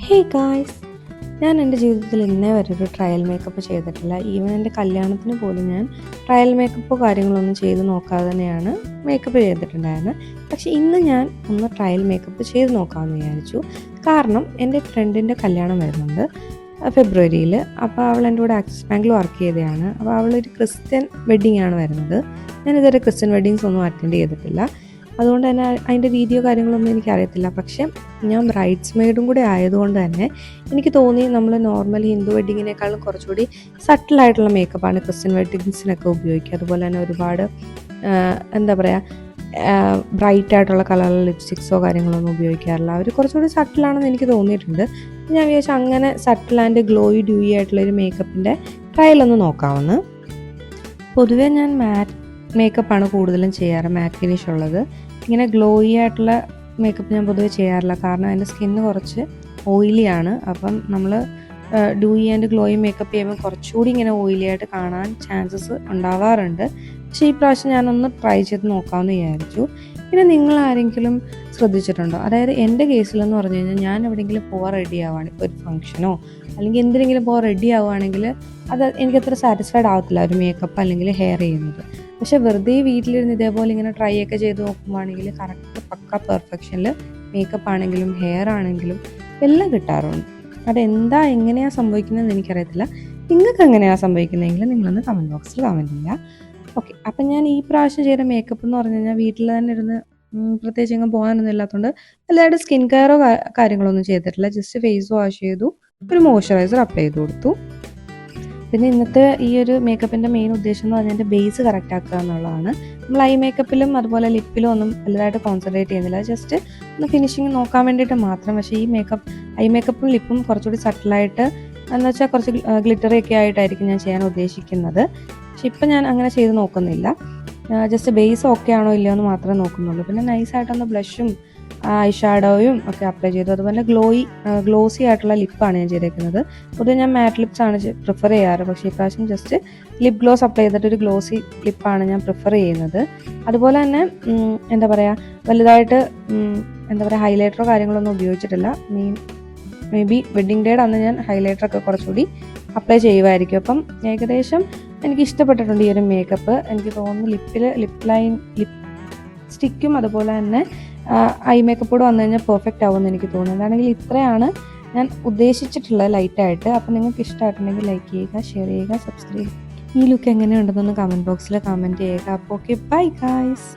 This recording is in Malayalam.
ഹേ ഗായ്സ്, ഞാൻ എൻ്റെ ജീവിതത്തിൽ ഇന്നേ വരെ ഒരു ട്രയൽ മേക്കപ്പ് ചെയ്തിട്ടില്ല. ഈവൻ എൻ്റെ കല്യാണത്തിന് പോലും ഞാൻ ട്രയൽ മേക്കപ്പോ കാര്യങ്ങളൊന്നും ചെയ്ത് നോക്കാതെ തന്നെയാണ് മേക്കപ്പ് ചെയ്തിട്ടുണ്ടായിരുന്നത്. പക്ഷേ ഇന്ന് ഞാൻ ഒന്ന് ട്രയൽ മേക്കപ്പ് ചെയ്ത് നോക്കാമെന്ന് വിചാരിച്ചു. കാരണം എൻ്റെ ഫ്രണ്ടിൻ്റെ കല്യാണം വരുന്നുണ്ട് ഫെബ്രുവരിയിൽ. അപ്പോൾ അവൾ എൻ്റെ കൂടെ ആക്സിസ് ബാങ്കിൽ വർക്ക് ചെയ്തതാണ്. അപ്പോൾ അവളൊരു ക്രിസ്ത്യൻ വെഡ്ഡിങ് ആണ് വരുന്നത്. ഞാനിതുവരെ ക്രിസ്ത്യൻ വെഡ്ഡിങ്സ് ഒന്നും അറ്റൻഡ് ചെയ്തിട്ടില്ല. അതുകൊണ്ട് തന്നെ അതിൻ്റെ വീഡിയോ കാര്യങ്ങളൊന്നും എനിക്കറിയത്തില്ല. പക്ഷേ ഞാൻ ബ്രൈഡ്സ് മെയ്ഡും കൂടെ ആയതുകൊണ്ട് തന്നെ എനിക്ക് തോന്നി നമ്മൾ നോർമൽ ഹിന്ദു വെഡ്ഡിങ്ങിനേക്കാളും കുറച്ചുകൂടി സട്ടിലായിട്ടുള്ള മേക്കപ്പാണ് ക്രിസ്ത്യൻ വെഡ്ഡിങ്സിനൊക്കെ ഉപയോഗിക്കുക. അതുപോലെ തന്നെ ഒരുപാട് എന്താ പറയുക ബ്രൈറ്റ് ആയിട്ടുള്ള കളറിൽ ലിപ്സ്റ്റിക്സോ കാര്യങ്ങളൊന്നും ഉപയോഗിക്കാറില്ല. അവർ കുറച്ചുകൂടി സട്ടിലാണെന്ന് എനിക്ക് തോന്നിയിട്ടുണ്ട്. ഞാൻ വിചാരിച്ചു അങ്ങനെ സട്ടിൽ ആൻഡ് ഗ്ലോയി ഡ്യൂയി ആയിട്ടുള്ളൊരു മേക്കപ്പിൻ്റെ ട്രയലൊന്ന് നോക്കാമെന്ന്. പൊതുവേ ഞാൻ മാറ്റ് മേക്കപ്പാണ് കൂടുതലും ചെയ്യാറ്, മാറ്റ് ഫിനിഷ് ഉള്ളത്. ഇങ്ങനെ ഗ്ലോയി ആയിട്ടുള്ള മേക്കപ്പ് ഞാൻ പൊതുവെ ചെയ്യാറില്ല, കാരണം എൻ്റെ സ്കിന്ന് കുറച്ച് ഓയിലിയാണ്. അപ്പം നമ്മൾ ഡ്യൂയി ആൻഡ് ഗ്ലോയി മേക്കപ്പ് ചെയ്യുമ്പോൾ കുറച്ചുകൂടി ഇങ്ങനെ ഓയിലി ആയിട്ട് കാണാൻ ചാൻസസ് ഉണ്ടാവാറുണ്ട്. പക്ഷേ ഈ പ്രാവശ്യം ഞാനൊന്ന് ട്രൈ ചെയ്ത് നോക്കാമെന്ന് വിചാരിച്ചു. പിന്നെ നിങ്ങൾ ആരെങ്കിലും ശ്രദ്ധിച്ചിട്ടുണ്ടോ? അതായത് എൻ്റെ കേസിലെന്ന് പറഞ്ഞു കഴിഞ്ഞാൽ ഞാൻ എവിടെയെങ്കിലും പോകാൻ റെഡി ആവുകയാണ്, ഇപ്പോൾ ഒരു ഫംഗ്ഷനോ അല്ലെങ്കിൽ എന്തിനെങ്കിലും പോകാൻ റെഡി ആവുകയാണെങ്കിൽ അത് എനിക്കത്ര സാറ്റിസ്ഫൈഡ് ആവത്തില്ല ഒരു മേക്കപ്പ് അല്ലെങ്കിൽ ഹെയർ ചെയ്യുന്നത്. പക്ഷെ വെറുതെ വീട്ടിലിരുന്ന് ഇതേപോലെ ഇങ്ങനെ ട്രൈ ഒക്കെ ചെയ്ത് നോക്കുമ്പോഴാണെങ്കിൽ കറക്റ്റ് പക്ക പെർഫെക്ഷനിൽ മേക്കപ്പ് ആണെങ്കിലും ഹെയർ ആണെങ്കിലും എല്ലാം കിട്ടാറുണ്ട്. എങ്ങനെയാണ് സംഭവിക്കുന്നതെന്ന് എനിക്കറിയത്തില്ല. നിങ്ങൾക്ക് എങ്ങനെയാണ് സംഭവിക്കുന്നതെങ്കിൽ നിങ്ങളൊന്ന് കമൻറ്റ് ബോക്സിൽ കമൻറ്റ് ചെയ്യുക. ഓക്കെ, അപ്പം ഞാൻ ഈ പ്രാവശ്യം ചെയ്ത മേക്കപ്പ് എന്ന് പറഞ്ഞു കഴിഞ്ഞാൽ വീട്ടിൽ തന്നെ ഇരുന്ന് പ്രത്യേകിച്ച് എങ്ങും പോകാനൊന്നും ഇല്ലാത്തതുകൊണ്ട് എല്ലാവരുടെ സ്കിൻ കെയറോ കാര്യങ്ങളൊന്നും ചെയ്തിട്ടില്ല. ജസ്റ്റ് ഫേസ് വാഷ് ചെയ്തു, ഒരു മോയ്സ്ചറൈസർ അപ്ലൈ ചെയ്ത് കൊടുത്തു. പിന്നെ ഇന്നത്തെ ഈ ഒരു മേക്കപ്പിൻ്റെ മെയിൻ ഉദ്ദേശം എന്ന് പറഞ്ഞാൽ എൻ്റെ ബേസ് കറക്റ്റ് ആക്കുക എന്നുള്ളതാണ്. നമ്മൾ ഐ മേക്കപ്പിലും അതുപോലെ ലിപ്പിലും ഒന്നും വലുതായിട്ട് കോൺസെൻട്രേറ്റ് ചെയ്യുന്നില്ല, ജസ്റ്റ് ഒന്ന് ഫിനിഷിങ് നോക്കാൻ വേണ്ടിയിട്ട് മാത്രം. പക്ഷേ ഈ ഐ മേക്കപ്പും ലിപ്പും കുറച്ചുകൂടി സട്ടിലായിട്ട് എന്ന് വെച്ചാൽ കുറച്ച് ഗ്ലിറ്ററി ഒക്കെ ആയിട്ടായിരിക്കും ഞാൻ ചെയ്യാൻ ഉദ്ദേശിക്കുന്നത്. പക്ഷെ ഇപ്പം ഞാൻ അങ്ങനെ ചെയ്ത് നോക്കുന്നില്ല. ജസ്റ്റ് ബേസ് ഓക്കെ ആണോ ഇല്ലയോ എന്ന് മാത്രമേ നോക്കുന്നുള്ളൂ. പിന്നെ നൈസായിട്ടൊന്ന് ബ്ലഷും ഐ ഷാഡോയും ഒക്കെ അപ്ലൈ ചെയ്തു. അതുപോലെ ഗ്ലോസി ആയിട്ടുള്ള ലിപ്പാണ് ഞാൻ ചെയ്തേക്കുന്നത്. പൊതുവെ ഞാൻ മാറ്റ് ലിപ്സാണ് പ്രിഫർ ചെയ്യാറ്. പക്ഷേ ഇപ്രാവശ്യം ജസ്റ്റ് ലിപ് ഗ്ലോസ് അപ്ലൈ ചെയ്തിട്ട് ഒരു ഗ്ലോസി ലിപ്പാണ് ഞാൻ പ്രിഫർ ചെയ്യുന്നത്. അതുപോലെ തന്നെ എന്താ പറയുക വലുതായിട്ട് ഹൈലൈറ്ററോ കാര്യങ്ങളൊന്നും ഉപയോഗിച്ചിട്ടില്ല. മേ ബി വെഡ്ഡിങ് ഡേയുടെ അന്ന് ഞാൻ ഹൈലൈറ്ററൊക്കെ കുറച്ചുകൂടി അപ്ലൈ ചെയ്യുമായിരിക്കും. അപ്പം ഏകദേശം എനിക്ക് ഇഷ്ടപ്പെട്ടിട്ടുണ്ട് ഈ ഒരു മേക്കപ്പ്. എനിക്ക് തോന്നുന്നു ലിപ് സ്റ്റിക്കും അതുപോലെ തന്നെ ഐ മേക്കപ്പോട് വന്നു കഴിഞ്ഞാൽ പെർഫെക്റ്റ് ആവുമെന്ന് എനിക്ക് തോന്നുന്നു. എന്താണെങ്കിൽ ഇത്രയാണ് ഞാൻ ഉദ്ദേശിച്ചിട്ടുള്ളത് ലൈറ്റായിട്ട്. അപ്പം നിങ്ങൾക്ക് ഇഷ്ടമായിട്ടുണ്ടെങ്കിൽ ലൈക്ക് ചെയ്യുക, ഷെയർ ചെയ്യുക, സബ്സ്ക്രൈബ് ചെയ്യുക. ഈ ലുക്ക് എങ്ങനെയുണ്ടെന്നൊന്ന് കമൻറ്റ് ബോക്സിൽ കമൻറ്റ് ചെയ്യുക. അപ്പോൾ ഓക്കെ, ബൈ ഗൈസ്.